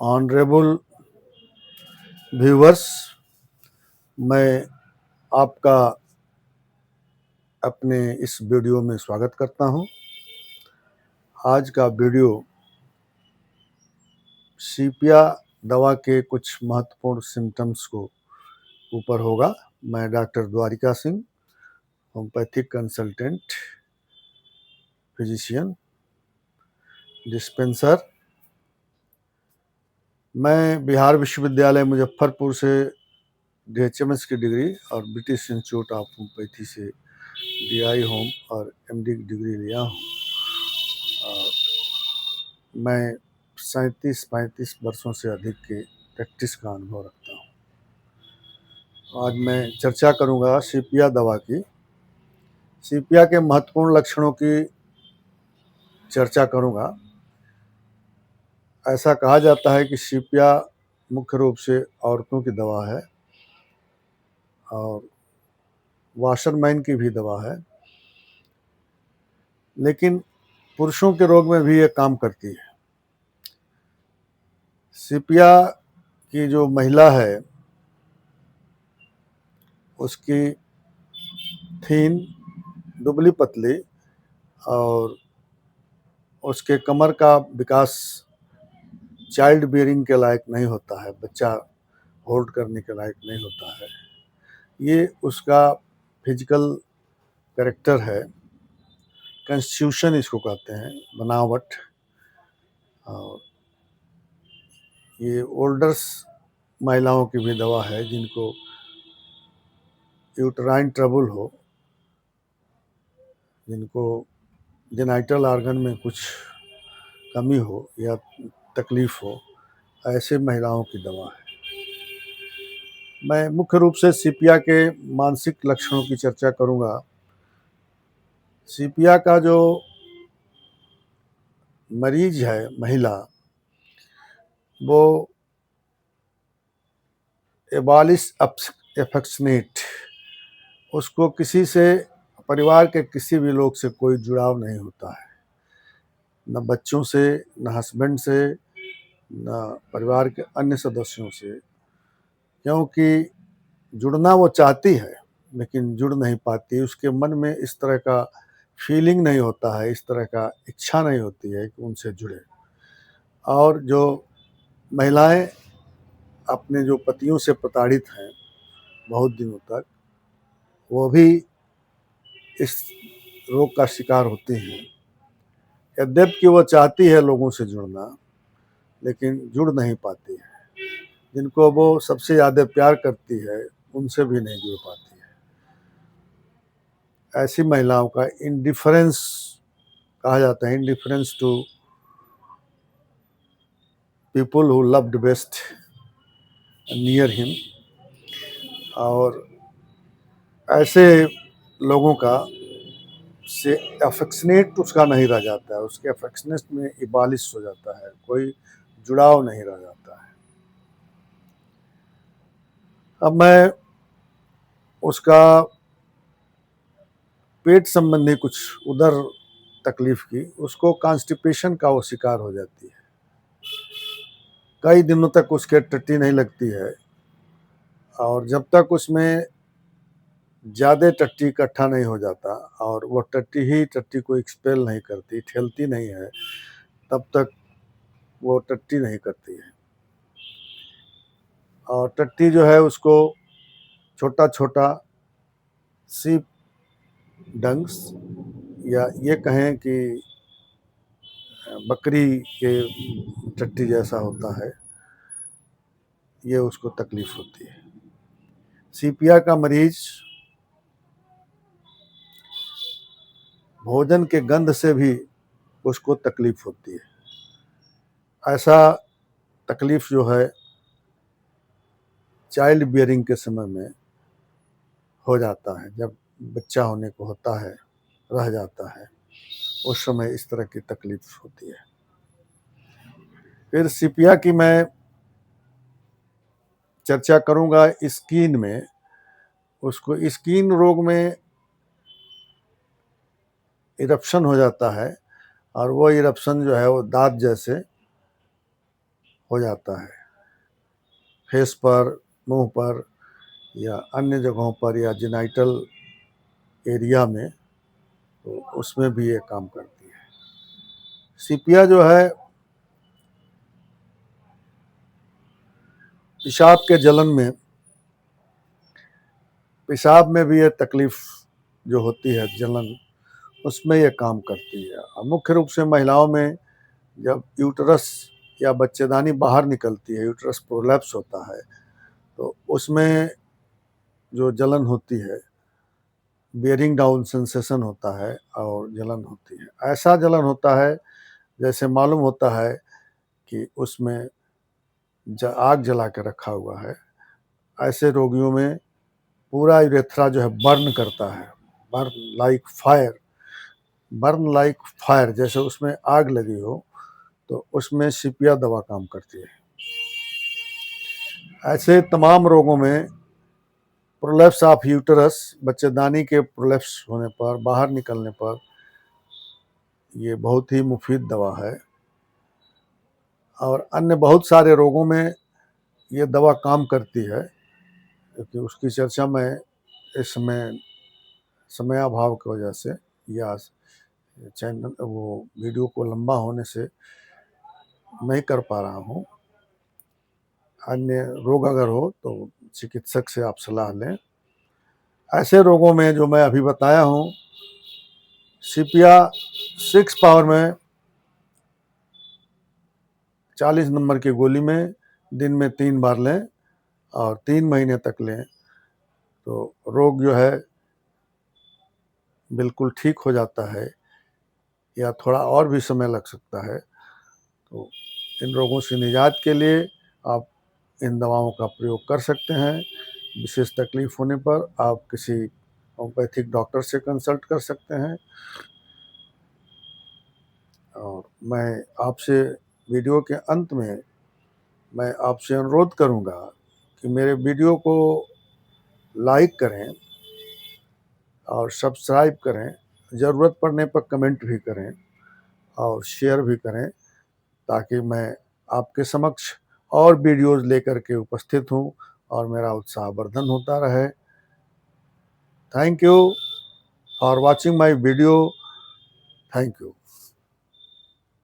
Honourable viewers, मैं आपका अपने इस वीडियो में स्वागत करता हूं। आज का वीडियो सीपिया दवा के कुछ महत्वपूर्ण सिम्टम्स को ऊपर होगा। मैं doctor Dwarika Singh, homeopathic consultant, physician, dispenser. मैं बिहार विश्वविद्यालय मुजफ्फरपुर से DHMS की डिग्री और ब्रिटिश इंस्टीट्यूट ऑफ होम्योपैथी से DI होम और MD की डिग्री लिया हूँ। मैं 37-35 वर्षों से अधिक के प्रैक्टिस का अनुभव रखता हूँ। आज मैं चर्चा करूँगा सीपिया दवा की। सीपिया के महत्वपूर्ण लक्षणों की चर्चा करूँगा। ऐसा कहा जाता है कि सीपिया मुख्य रूप से औरतों की दवा है और वाशरमैन की भी दवा है, लेकिन पुरुषों के रोग में भी ये काम करती है। सीपिया की जो महिला है उसकी थीन, दुबली पतली और उसके कमर का विकास चाइल्ड बियरिंग के लायक नहीं होता है, बच्चा होल्ड करने के लायक नहीं होता है। ये उसका फिजिकल कैरेक्टर है, कॉन्स्टिट्यूशन इसको कहते हैं, बनावट। और ये ओल्डर्स महिलाओं की भी दवा है जिनको यूटराइन ट्रबल हो, जिनको जेनाइटल ऑर्गन में कुछ कमी हो या तकलीफ हो, ऐसे महिलाओं की दवा है। मैं मुख्य रूप से सीपिया के मानसिक लक्षणों की चर्चा करूंगा। सीपिया का जो मरीज है महिला, वो एबालिस एफेक्शनेट, उसको किसी से, परिवार के किसी भी लोग से कोई जुड़ाव नहीं होता है, न बच्चों से, न हस्बैंड से, न परिवार के अन्य सदस्यों से, क्योंकि जुड़ना वो चाहती है लेकिन जुड़ नहीं पाती। उसके मन में इस तरह का फीलिंग नहीं होता है, इस तरह का इच्छा नहीं होती है कि उनसे जुड़े। और जो महिलाएं अपने जो पतियों से प्रताड़ित हैं बहुत दिनों तक, वो भी इस रोग का शिकार होती हैं। यद्यपि वो चाहती है लोगों से जुड़ना, लेकिन जुड़ नहीं पाती है। जिनको वो सबसे ज़्यादा प्यार करती है उनसे भी नहीं जुड़ पाती है। ऐसी महिलाओं का इंडिफरेंस कहा जाता है, indifference to people who loved best near him. और ऐसे लोगों का से अफेक्शनेट उसका नहीं रह जाता है, उसके अफेक्शनेट में इबालिश हो जाता है, कोई जुड़ाव नहीं रह जाता है। अब मैं उसका पेट संबंधी कुछ उदर तकलीफ की, उसको कॉन्स्टिपेशन का वो शिकार हो जाती है। कई दिनों तक उसके टट्टी नहीं लगती है, और जब तक उसमें ज़्यादा टट्टी इकट्ठा नहीं हो जाता और वो टट्टी को एक्सपेल नहीं करती, ठेलती नहीं है, तब तक वो टट्टी नहीं करती है। और टट्टी जो है उसको छोटा छोटा सी डंक्स, या ये कहें कि बकरी के टट्टी जैसा होता है, ये उसको तकलीफ होती है। सीपिया का मरीज भोजन के गंध से भी उसको तकलीफ होती है। ऐसा तकलीफ जो है चाइल्ड बियरिंग के समय में हो जाता है, जब बच्चा होने को होता है, रह जाता है, उस समय इस तरह की तकलीफ होती है। फिर सीपिया की मैं चर्चा करूंगा स्किन में। उसको स्किन रोग में इरप्शन हो जाता है, और वो इरप्शन जो है वो दांत जैसे हो जाता है, फेस पर, मुंह पर या अन्य जगहों पर या जेनाइटल एरिया में, तो उसमें भी ये काम करती है। सीपिया जो है पेशाब के जलन में, पेशाब में भी ये तकलीफ जो होती है, जलन, उसमें ये काम करती है। मुख्य रूप से महिलाओं में जब यूटरस या बच्चेदानी बाहर निकलती है, यूटरस प्रोलैप्स होता है, तो उसमें जो जलन होती है, बियरिंग डाउन सेंसेशन होता है और जलन होती है। ऐसा जलन होता है जैसे मालूम होता है कि उसमें आग जला के रखा हुआ है। ऐसे रोगियों में पूरा यूरेथ्रा जो है बर्न करता है, burn like fire, burn like fire, जैसे उसमें आग लगी हो, तो उसमें सीपिया दवा काम करती है। ऐसे तमाम रोगों में प्रोलैप्स ऑफ यूटरस, बच्चेदानी के प्रोलैप्स होने पर, बाहर निकलने पर, ये बहुत ही मुफीद दवा है। और अन्य बहुत सारे रोगों में ये दवा काम करती है, क्योंकि उसकी चर्चा मैं इस समय अभाव की वजह से या चैनल वो वीडियो को लंबा होने से नहीं कर पा रहा हूँ। अन्य रोग अगर हो तो चिकित्सक से आप सलाह लें। ऐसे रोगों में जो मैं अभी बताया हूँ, सीपिया 6 पावर में 40 नंबर की गोली में दिन में 3 बार लें और 3 महीने तक लें, तो रोग जो है बिल्कुल ठीक हो जाता है, या थोड़ा और भी समय लग सकता है। तो इन रोगों से निजात के लिए आप इन दवाओं का प्रयोग कर सकते हैं। विशेष तकलीफ होने पर आप किसी होम्योपैथिक डॉक्टर से कंसल्ट कर सकते हैं। और मैं आपसे वीडियो के अंत में मैं आपसे अनुरोध करूंगा कि मेरे वीडियो को लाइक करें और सब्सक्राइब करें, ज़रूरत पड़ने पर कमेंट भी करें और शेयर भी करें, ताकि मैं आपके समक्ष और वीडियोज़ लेकर के उपस्थित हूँ और मेरा उत्साहवर्धन होता रहे। Thank you for watching my video. Thank you.